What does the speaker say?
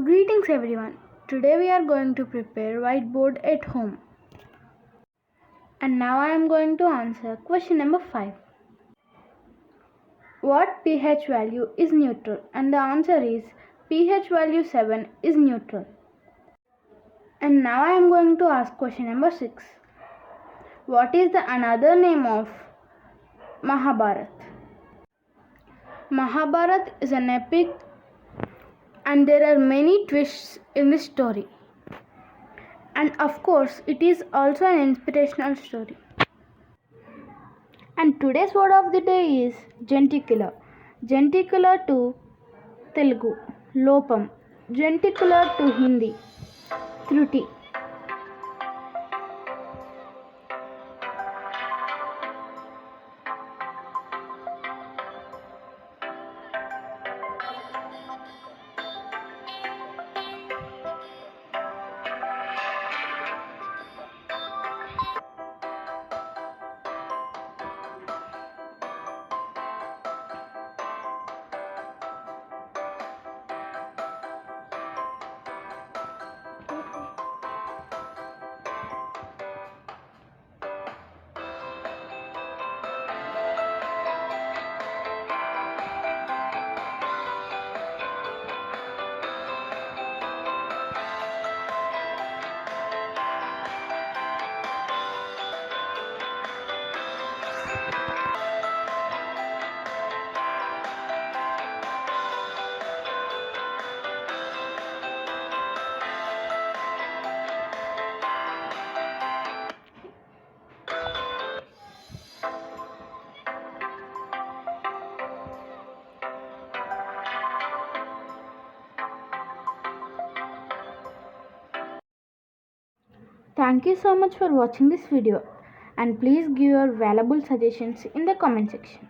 Greetings everyone. Today we are going to prepare whiteboard at home. And now I am going to answer question number 5. What pH value is neutral? And the answer is pH value 7 is neutral. And now I am going to ask question number 6. What is the another name of Mahabharat? Mahabharat is an epic and there are many twists in this story. And of course, it is also an inspirational story. And today's word of the day is genticular. Genticular to Telugu, Lopam. Genticular to Hindi, Thruti. Thank you so much for watching this video and please give your valuable suggestions in the comment section.